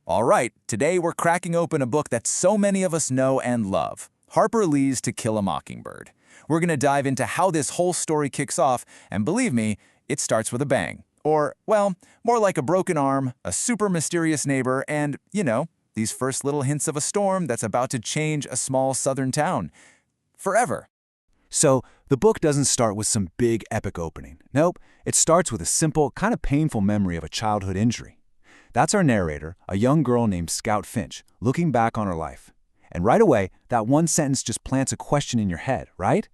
All right, today we're cracking open a book that so many of us know and love, Harper Lee's To Kill a Mockingbird. We're going to dive into how this whole story kicks off, and believe me, it starts with a bang. Or, well, more like a broken arm, a super mysterious neighbor, and, these first little hints of a storm that's about to change a small southern town. Forever. So, the book doesn't start with some big epic opening. Nope, it starts with a simple, kind of painful memory of a childhood injury. That's our narrator, a young girl named Scout Finch, looking back on her life. And right away, that one sentence just plants a question in your head, right?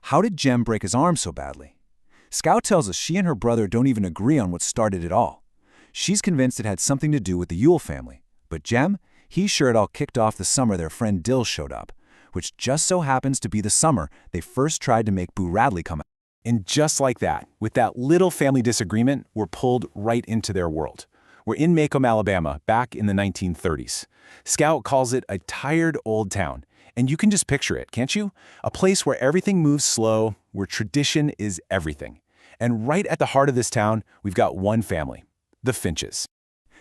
How did Jem break his arm so badly? Scout tells us she and her brother don't even agree on what started it all. She's convinced it had something to do with the Yule family. But Jem, he's sure it all kicked off the summer their friend Dill showed up, which just so happens to be the summer they first tried to make Boo Radley come out. And just like that, with that little family disagreement, we're pulled right into their world. We're in Maycomb, Alabama, back in the 1930s. Scout calls it a tired old town. And you can just picture it, can't you? A place where everything moves slow, where tradition is everything. And right at the heart of this town, we've got one family, the Finches.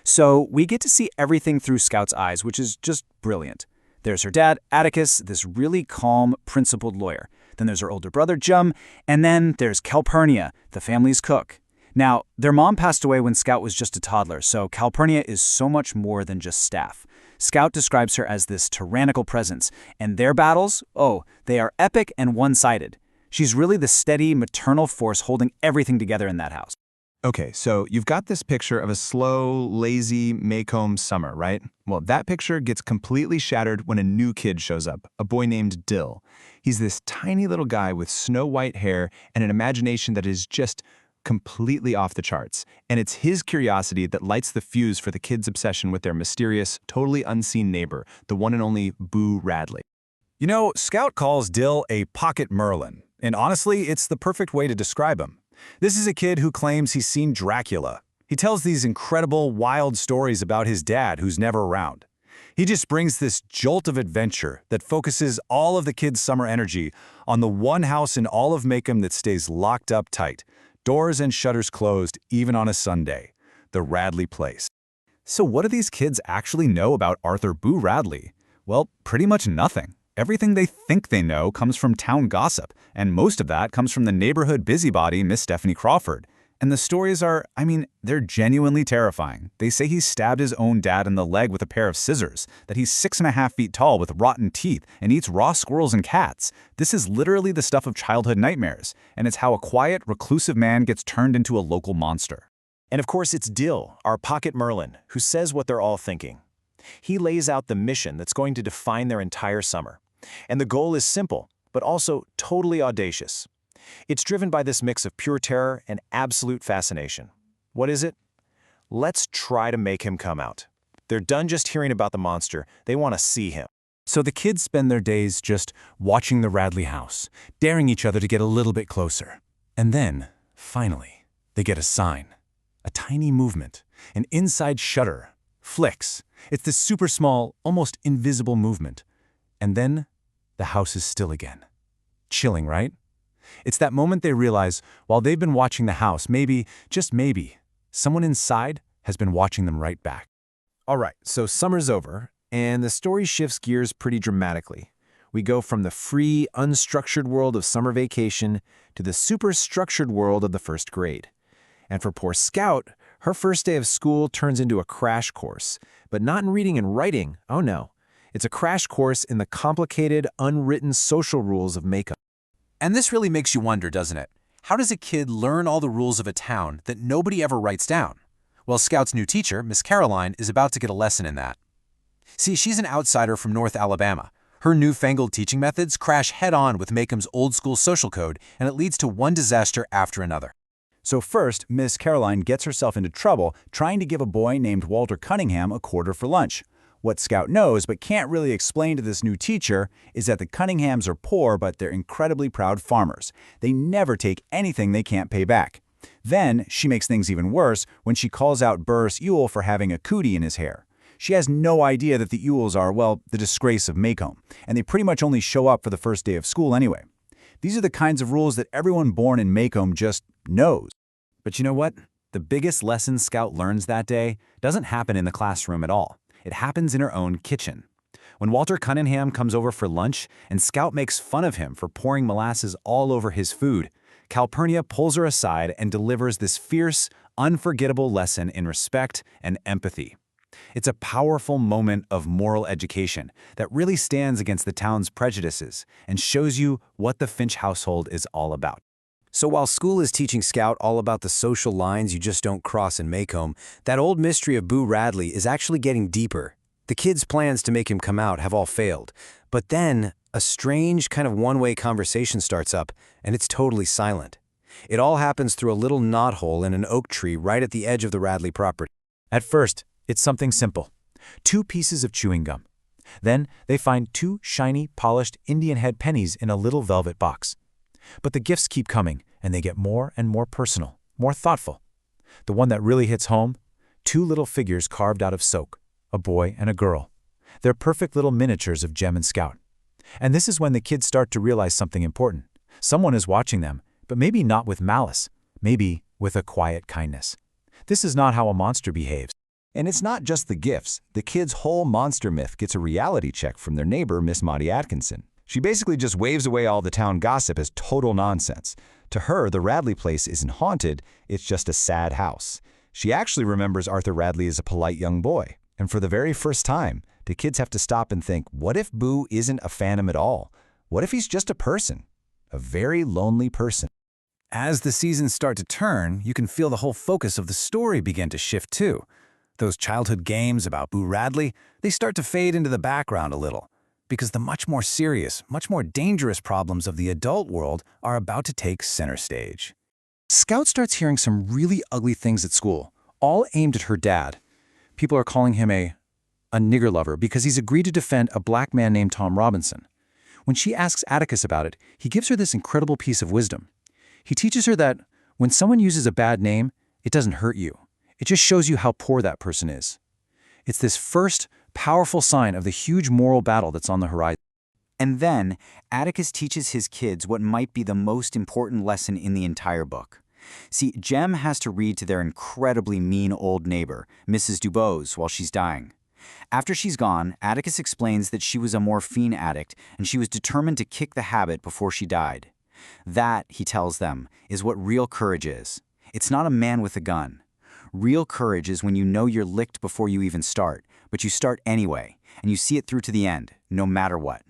So we get to see everything through Scout's eyes, which is just brilliant. There's her dad, Atticus, this really calm, principled lawyer. Then there's her older brother, Jem, and then there's Calpurnia, the family's cook. Now, their mom passed away when Scout was just a toddler, so Calpurnia is so much more than just staff. Scout describes her as this tyrannical presence, and their battles, they are epic and one-sided. She's really the steady, maternal force holding everything together in that house. Okay, so you've got this picture of a slow, lazy Maycomb summer, right? Well, that picture gets completely shattered when a new kid shows up, a boy named Dill. He's this tiny little guy with snow-white hair and an imagination that is just completely off the charts. And it's his curiosity that lights the fuse for the kids' obsession with their mysterious, totally unseen neighbor, the one and only Boo Radley. Scout calls Dill a pocket Merlin, and honestly, it's the perfect way to describe him. This is a kid who claims he's seen Dracula. He tells these incredible, wild stories about his dad who's never around. He just brings this jolt of adventure that focuses all of the kids' summer energy on the one house in all of Maycomb that stays locked up tight, doors and shutters closed even on a Sunday, the Radley place. So what do these kids actually know about Arthur Boo Radley? Well, pretty much nothing. Everything they think they know comes from town gossip, and most of that comes from the neighborhood busybody, Miss Stephanie Crawford. And the stories are, they're genuinely terrifying. They say he stabbed his own dad in the leg with a pair of scissors, that he's 6.5 feet tall with rotten teeth and eats raw squirrels and cats. This is literally the stuff of childhood nightmares, and it's how a quiet, reclusive man gets turned into a local monster. And of course, it's Dill, our pocket Merlin, who says what they're all thinking. He lays out the mission that's going to define their entire summer. And the goal is simple, but also totally audacious. It's driven by this mix of pure terror and absolute fascination. What is it? Let's try to make him come out. They're done just hearing about the monster. They want to see him. So the kids spend their days just watching the Radley house, daring each other to get a little bit closer. And then, finally, they get a sign. A tiny movement. An inside shutter. Flicks. It's this super small, almost invisible movement. And then, the house is still again. Chilling, right? It's that moment they realize, while they've been watching the house, maybe, just maybe, someone inside has been watching them right back. All right, so summer's over, and the story shifts gears pretty dramatically. We go from the free, unstructured world of summer vacation to the super structured world of the first grade. And for poor Scout, her first day of school turns into a crash course, but not in reading and writing, oh no. It's a crash course in the complicated, unwritten social rules of Maycomb. And this really makes you wonder, doesn't it? How does a kid learn all the rules of a town that nobody ever writes down? Well, Scout's new teacher, Miss Caroline, is about to get a lesson in that. See, she's an outsider from North Alabama. Her newfangled teaching methods crash head-on with Maycomb's old-school social code, and it leads to one disaster after another. So first, Miss Caroline gets herself into trouble trying to give a boy named Walter Cunningham a quarter for lunch. What Scout knows but can't really explain to this new teacher is that the Cunninghams are poor, but they're incredibly proud farmers. They never take anything they can't pay back. Then, she makes things even worse when she calls out Burris Ewell for having a cootie in his hair. She has no idea that the Ewells are, well, the disgrace of Maycomb, and they pretty much only show up for the first day of school anyway. These are the kinds of rules that everyone born in Maycomb just knows. But you know what? The biggest lesson Scout learns that day doesn't happen in the classroom at all. It happens in her own kitchen. When Walter Cunningham comes over for lunch and Scout makes fun of him for pouring molasses all over his food, Calpurnia pulls her aside and delivers this fierce, unforgettable lesson in respect and empathy. It's a powerful moment of moral education that really stands against the town's prejudices and shows you what the Finch household is all about. So while school is teaching Scout all about the social lines you just don't cross in Maycomb, that old mystery of Boo Radley is actually getting deeper. The kids' plans to make him come out have all failed. But then, a strange kind of one-way conversation starts up, and it's totally silent. It all happens through a little knothole in an oak tree right at the edge of the Radley property. At first, it's something simple. 2 pieces of chewing gum. Then they find 2 shiny, polished Indian head pennies in a little velvet box. But the gifts keep coming, and they get more and more personal, more thoughtful. The one that really hits home? 2 little figures carved out of soak, a boy and a girl. They're perfect little miniatures of Jem and Scout. And this is when the kids start to realize something important. Someone is watching them, but maybe not with malice, maybe with a quiet kindness. This is not how a monster behaves. And it's not just the gifts. The kids' whole monster myth gets a reality check from their neighbor, Miss Maudie Atkinson. She basically just waves away all the town gossip as total nonsense. To her, the Radley place isn't haunted, it's just a sad house. She actually remembers Arthur Radley as a polite young boy. And for the very first time, the kids have to stop and think, what if Boo isn't a phantom at all? What if he's just a person? A very lonely person. As the seasons start to turn, you can feel the whole focus of the story begin to shift too. Those childhood games about Boo Radley, they start to fade into the background a little, because the much more serious, much more dangerous problems of the adult world are about to take center stage. Scout starts hearing some really ugly things at school, all aimed at her dad. People are calling him a nigger lover because he's agreed to defend a black man named Tom Robinson. When she asks Atticus about it, he gives her this incredible piece of wisdom. He teaches her that when someone uses a bad name, it doesn't hurt you. It just shows you how poor that person is. It's this first, powerful sign of the huge moral battle that's on the horizon. And then, Atticus teaches his kids what might be the most important lesson in the entire book. See, Jem has to read to their incredibly mean old neighbor, Mrs. Dubose, while she's dying. After she's gone, Atticus explains that she was a morphine addict and she was determined to kick the habit before she died. That, he tells them, is what real courage is. It's not a man with a gun. Real courage is when you know you're licked before you even start, but you start anyway, and you see it through to the end, no matter what.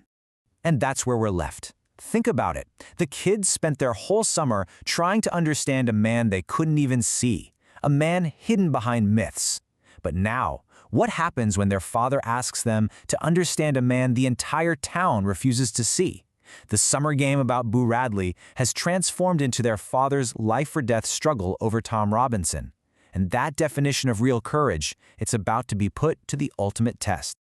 And that's where we're left. Think about it. The kids spent their whole summer trying to understand a man they couldn't even see, a man hidden behind myths. But now, what happens when their father asks them to understand a man the entire town refuses to see? The summer game about Boo Radley has transformed into their father's life-or-death struggle over Tom Robinson. And that definition of real courage, it's about to be put to the ultimate test.